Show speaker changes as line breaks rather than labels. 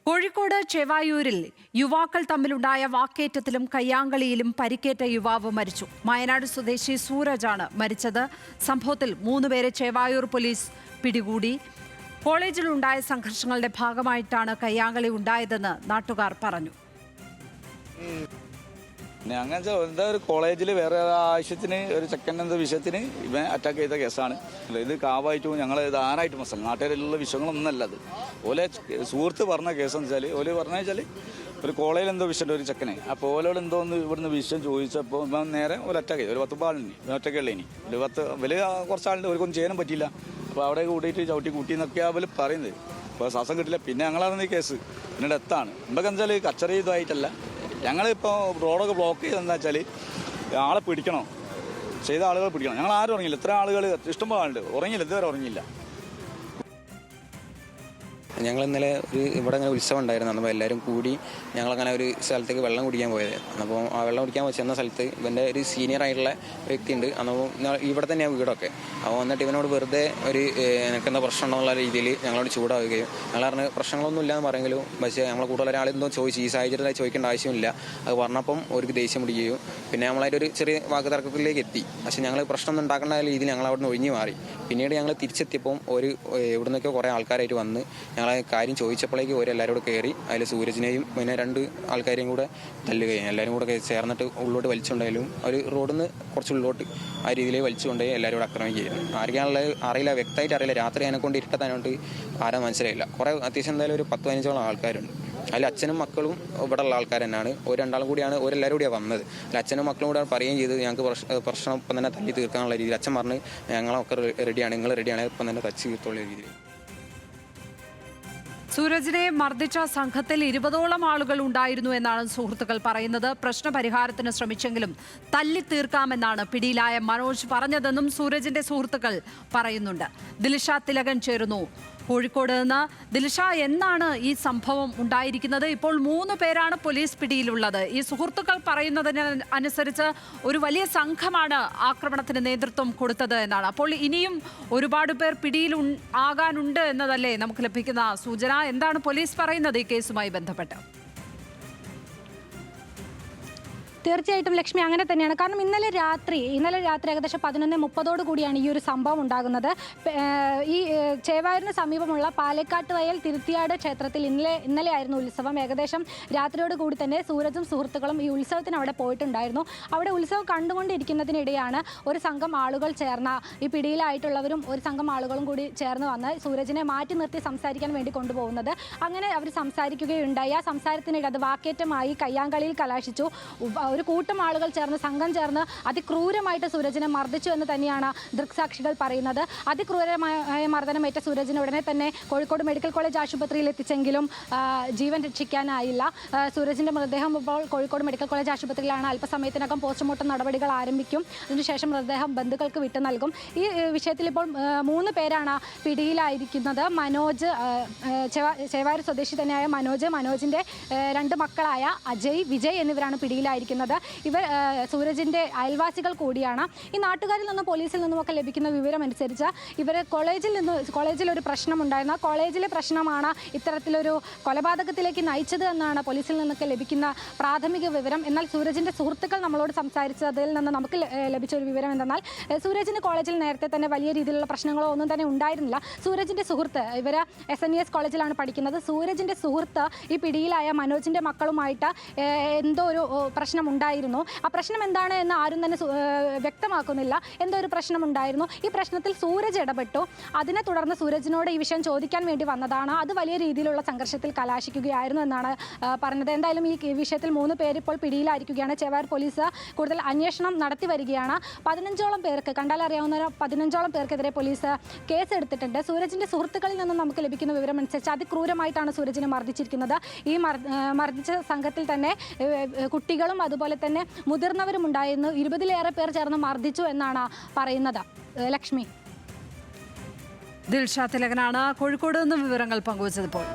കോഴിക്കോട് ചേവായൂരിൽ യുവാക്കൾ തമ്മിലുണ്ടായ വാക്കേറ്റത്തിലും കയ്യാങ്കളിയിലും പരിക്കേറ്റ യുവാവ് മരിച്ചു. വയനാട് സ്വദേശി സൂരജാണ് മരിച്ചത്. സംഭവത്തിൽ 3 പേരെ ചേവായൂർ പോലീസ് പിടികൂടി. കോളേജിലുണ്ടായ സംഘർഷങ്ങളുടെ ഭാഗമായിട്ടാണ് കയ്യാങ്കളി ഉണ്ടായതെന്ന് നാട്ടുകാർ പറഞ്ഞു.
അങ്ങനെ എന്താ ഒരു കോളേജിൽ വേറെ ആവശ്യത്തിന് ഒരു ചെക്കൻ്റെ എന്തോ വിഷയത്തിന് ഇവൻ അറ്റാക്ക് ചെയ്ത കേസാണ്. ഇത് കാവായിട്ടും ഞങ്ങൾ ഇത് ആരായിട്ട് മസല നാട്ടുകാരിലുള്ള വിഷയങ്ങളൊന്നല്ല. അത് ഓലെ സുഹൃത്ത് പറഞ്ഞ കേസെന്ന് വെച്ചാൽ ഓല് പറഞ്ഞ വെച്ചാൽ ഒരു കോളേജിൽ എന്തോ വിഷയമുണ്ട് ഒരു ചെക്കനെ. അപ്പോൾ ഓലോട് എന്തോ ഒന്ന് ഇവിടുന്ന് വിഷയം ചോദിച്ചപ്പോൾ ഇവൻ നേരെ ഒരു അറ്റാക്ക് ചെയ്തു. ഒരു 10 ആളിന് ഒറ്റക്കുള്ള ഇനി ഒരു 10 വലിയ കുറച്ചാളുണ്ട്, അവർക്കൊന്നും ചെയ്യാനും പറ്റിയില്ല. അപ്പോൾ അവിടെ കൂട്ടിയിട്ട് ചവിട്ടി കൂട്ടിയെന്നൊക്കെ അവർ പറയുന്നത്. അപ്പോൾ ശ്വാസം കിട്ടില്ല. പിന്നെ ഞങ്ങളാണ് ഈ കേസ് പിന്നെ ഡെത്താണ്. നമുക്ക് എന്താ വെച്ചാൽ കച്ചറ ഇതായിട്ടല്ല. ഞങ്ങളിപ്പോൾ റോഡൊക്കെ ബ്ലോക്ക് ചെയ്തെന്ന് വെച്ചാൽ ആളെ പിടിക്കണം, ചെയ്ത ആളുകൾ പിടിക്കണം. ഞങ്ങൾ ആരും ഉറങ്ങിയില്ല. ഇത്ര ആളുകൾ ഇഷ്ടംപോലെ ആളുണ്ട്, ഉറങ്ങിയില്ല, ഇതുവരെ ഉറങ്ങിയില്ല.
ഞങ്ങൾ ഇന്നലെ ഇവിടെ അങ്ങനെ ഉത്സവം ഉണ്ടായിരുന്നു. അപ്പോൾ എല്ലാവരും കൂടി ഞങ്ങളങ്ങനെ ഒരു സ്ഥലത്തേക്ക് വെള്ളം കുടിക്കാൻ പോയത്. അപ്പോൾ ആ വെള്ളം കുടിക്കാൻ ചെന്ന സ്ഥലത്ത് ഇവൻ്റെ ഒരു സീനിയർ ആയിട്ടുള്ള വ്യക്തി ഉണ്ട്. അപ്പോൾ ഇവിടെ തന്നെയാണ് വീടൊക്കെ. അപ്പോൾ വന്നിട്ട് ഇവനോട് വെറുതെ ഒരു എനിക്കെന്താ പ്രശ്നം എന്നുള്ള രീതിയിൽ ഞങ്ങളോട് ചൂടാവുകയും ഞങ്ങൾ പറഞ്ഞ് പ്രശ്നങ്ങളൊന്നും ഇല്ലയെന്ന് പറയുമെങ്കിലും പക്ഷേ നമ്മളെ കൂടുതൽ ഒരാളെന്തോ ചോദിച്ചു. ഈ സാഹചര്യത്തിൽ ചോദിക്കേണ്ട ആവശ്യമില്ല. അത് പറഞ്ഞപ്പം ഒരു ദേഷ്യം പിടിക്കുകയും പിന്നെ നമ്മളായിട്ട് ഒരു ചെറിയ വാക്ക് തർക്കത്തിലേക്ക് എത്തി. പക്ഷേ ഞങ്ങൾ പ്രശ്നമൊന്നും ഉണ്ടാക്കേണ്ട രീതിയിൽ ഞങ്ങൾ അവിടെ നിന്ന് ഒഴിഞ്ഞു മാറി. പിന്നീട് ഞങ്ങൾ തിരിച്ചെത്തിയപ്പം ഇവിടെ നിന്നൊക്കെ കുറേ ആൾക്കാരായിട്ട് വന്ന് കാര്യം ചോദിച്ചപ്പോഴേക്ക് എല്ലാവരും കയറി. അതിൽ സൂരജിനെയും പിന്നെ 2 ആൾക്കാരെയും കൂടെ തല്ലുകയും എല്ലാവരും കൂടെ ചേർന്നിട്ട് ഉള്ളോട്ട് വലിച്ചുകൊണ്ടായാലും ഒരു റോഡിൽ നിന്ന് കുറച്ച് ഉള്ളോട്ട് ആ രീതിയിൽ വലിച്ചുകൊണ്ടുപോയി എല്ലാവരും കൂടെ ആക്രമിക്കുകയായിരുന്നു. ആർക്കാനുള്ളത് അറിയില്ല, വ്യക്തമായിട്ട് അറിയില്ല. രാത്രി അതിനെക്കൊണ്ട് ഇരുട്ടത്താനോട്ട് ആരാ മനസ്സിലായില്ല. കുറേ അത്യാവശ്യം എന്തായാലും ഒരു 10-15ഓളം ആൾക്കാരുണ്ട്. അതിൽ അച്ഛനും മക്കളും ഇവിടെ ഉള്ള ആൾക്കാർ തന്നെയാണ്. രണ്ടാളും കൂടിയാണ് എല്ലാവരും കൂടിയാണ് വന്നത്. അതിൽ അച്ഛനും മക്കളും കൂടെ പറയുകയും ചെയ്ത് ഞങ്ങൾക്ക് പ്രശ്നം ഇപ്പം തന്നെ തല്ലി തീർക്കാനുള്ള രീതിയിൽ അച്ഛൻ പറഞ്ഞ് ഞങ്ങളൊക്കെ റെഡിയാണ്, നിങ്ങൾ റെഡിയാണ്, ഇപ്പം തന്നെ തച്ച് തീർത്തുള്ള രീതിയിൽ.
സൂരജിനെ മർദ്ദിച്ച സംഘത്തിൽ 20ഓളം ആളുകൾ ഉണ്ടായിരുന്നു എന്നാണ് സുഹൃത്തുക്കൾ പറയുന്നത്. പ്രശ്നപരിഹാരത്തിന് ശ്രമിച്ചെങ്കിലും തല്ലി തീർക്കാമെന്നാണ് പിടിയിലായ മനോജ് പറഞ്ഞതെന്നും സൂരജിന്റെ സുഹൃത്തുക്കൾ പറയുന്നുണ്ട്. ദിൽഷ തിലകൻ ചേരുന്നു കോഴിക്കോട് നിന്ന്. ദിൽഷ, എന്നാണ് ഈ സംഭവം ഉണ്ടായിരിക്കുന്നത്? ഇപ്പോൾ 3 പേരാണ് പോലീസ് പിടിയിലുള്ളത്. ഈ സുഹൃത്തുക്കൾ പറയുന്നതിന് അനുസരിച്ച് ഒരു വലിയ സംഘമാണ് ആക്രമണത്തിന് നേതൃത്വം കൊടുത്തത് എന്നാണ്. അപ്പോൾ ഇനിയും ഒരുപാട് പേർ പിടിയിൽ ആകാനുണ്ട് എന്നതല്ലേ നമുക്ക് ലഭിക്കുന്ന സൂചന? എന്താണ് പോലീസ് പറയുന്നത് ഈ കേസുമായി ബന്ധപ്പെട്ട്?
തീർച്ചയായിട്ടും ലക്ഷ്മി, അങ്ങനെ തന്നെയാണ്. കാരണം ഇന്നലെ രാത്രി ഏകദേശം 11:30 കൂടിയാണ് ഈ ഒരു സംഭവം ഉണ്ടാകുന്നത്. ഈ ചേവായൂരിന് സമീപമുള്ള പാലക്കാട്ട് വയൽ തിരുത്തിയാട് ക്ഷേത്രത്തിൽ ഇന്നലെ ആയിരുന്നു ഉത്സവം. ഏകദേശം രാത്രിയോട് കൂടി തന്നെ സൂരജും സുഹൃത്തുക്കളും ഈ ഉത്സവത്തിന് അവിടെ പോയിട്ടുണ്ടായിരുന്നു. അവിടെ ഉത്സവം കണ്ടുകൊണ്ടിരിക്കുന്നതിനിടെയാണ് ഒരു സംഘം ആളുകൾ ചേർന്ന, ഈ പിടിയിലായിട്ടുള്ളവരും ഒരു സംഘം ആളുകളും കൂടി ചേർന്ന് വന്ന് സൂരജിനെ മാറ്റി നിർത്തി സംസാരിക്കാൻ വേണ്ടി കൊണ്ടുപോകുന്നത്. അങ്ങനെ അവർ സംസാരിക്കുകയുണ്ടായി. ആ സംസാരത്തിനിടെ അത് വാക്കേറ്റമായി കയ്യാങ്കളിയിൽ കലാശിച്ചു. ഒരു കൂട്ടം ആളുകൾ ചേർന്ന്, സംഘം ചേർന്ന് അതിക്രൂരമായിട്ട് സൂരജിനെ മർദ്ദിച്ചു എന്ന് തന്നെയാണ് ദൃക്സാക്ഷികൾ പറയുന്നത്. അതിക്രൂരമായ മർദ്ദനമേറ്റ സൂരജിനെ ഉടനെ തന്നെ കോഴിക്കോട് മെഡിക്കൽ കോളേജ് ആശുപത്രിയിൽ എത്തിച്ചെങ്കിലും ജീവൻ രക്ഷിക്കാനായില്ല. സൂരജിന്റെ മൃതദേഹം ഇപ്പോൾ കോഴിക്കോട് മെഡിക്കൽ കോളേജ് ആശുപത്രിയിലാണ്. അല്പസമയത്തിനകം പോസ്റ്റ്മോർട്ടം നടപടികൾ ആരംഭിക്കും. അതിനുശേഷം മൃതദേഹം ബന്ധുക്കൾക്ക് വിട്ടു നൽകും. ഈ വിഷയത്തിൽ ഇപ്പോൾ 3 പേരാണ് പിടിയിലായിരിക്കുന്നത്. മനോജ്, ചേവായൂർ സ്വദേശി തന്നെയായ മനോജിന്റെ 2 മക്കളായ അജയ്, വിജയ് എന്നിവരാണ് പിടിയിലായിരിക്കുന്നത്. ഇവർ സൂരജിന്റെ അയൽവാസികൾ കൂടിയാണ്. ഈ നാട്ടുകാരിൽ നിന്നും പോലീസിൽ നിന്നുമൊക്കെ ലഭിക്കുന്ന വിവരം അനുസരിച്ച് ഇവർ കോളേജിൽ ഒരു പ്രശ്നമുണ്ടായിരുന്നു. ആ കോളേജിലെ പ്രശ്നമാണ് ഇത്തരത്തിലൊരു കൊലപാതകത്തിലേക്ക് നയിച്ചത് എന്നാണ് പോലീസിൽ നിന്നൊക്കെ ലഭിക്കുന്ന പ്രാഥമിക വിവരം. എന്നാൽ സൂരജിന്റെ സുഹൃത്തുക്കൾ നമ്മളോട് സംസാരിച്ചതിൽ നിന്ന് നമുക്ക് ലഭിച്ച ഒരു വിവരം എന്തെന്നാൽ സൂരജിന് കോളേജിൽ നേരത്തെ തന്നെ വലിയ രീതിയിലുള്ള പ്രശ്നങ്ങളോ ഒന്നും തന്നെ ഉണ്ടായിരുന്നില്ല. സൂരജിന്റെ സുഹൃത്ത്, ഇവർ SNES കോളേജിലാണ് പഠിക്കുന്നത്. സൂരജിന്റെ സുഹൃത്ത് ഈ പിടിയിലായ മനോജിന്റെ മക്കളുമായിട്ട് എന്തോ ഒരു പ്രശ്നം ഉണ്ടായിരുന്നു. ആ പ്രശ്നം എന്താണ് എന്ന് ആരും തന്നെ വ്യക്തമാക്കുന്നില്ല. എന്തോ ഒരു പ്രശ്നം ഉണ്ടായിരുന്നു. ഈ പ്രശ്നത്തിൽ സൂരജ് ഇടപെട്ടു. അതിനെ തുടർന്ന് സൂരജിനോട് ഈ വിഷയം ചോദിക്കാൻ വേണ്ടി വന്നതാണ്. അത് വലിയ രീതിയിലുള്ള സംഘർഷത്തിൽ കലാശിക്കുകയായിരുന്നു എന്നാണ് പറഞ്ഞത്. എന്തായാലും ഈ വിഷയത്തിൽ 3 പേര് ഇപ്പോൾ പിടിയിലായിരിക്കുകയാണ്. ചേവായൂർ പോലീസ് കൂടുതൽ അന്വേഷണം നടത്തി വരികയാണ്. 15ഓളം പേർക്ക്, കണ്ടാലറിയാവുന്ന 15ഓളം പേർക്കെതിരെ പോലീസ് കേസെടുത്തിട്ടുണ്ട്. സൂരജിന്റെ സുഹൃത്തുക്കളിൽ നിന്നും നമുക്ക് ലഭിക്കുന്ന വിവരം അനുസരിച്ച് അതിക്രൂരമായിട്ടാണ് സൂരജിനെ മർദ്ദിച്ചിരിക്കുന്നത്. ഈ മർദ്ദിച്ച സംഘത്തിൽ തന്നെ കുട്ടികളും അതുപോലെ തന്നെ മുതിർന്നവരും ഉണ്ടായിരുന്നു. 20ലേറെ പേർ ചേർന്ന് മർദ്ദിച്ചു എന്നാണ് പറയുന്നത്. ലക്ഷ്മി,
ദിൽഷ തിലകനാണ് കോഴിക്കോട് നിന്ന് വിവരങ്ങൾ പങ്കുവച്ചതിപ്പോൾ.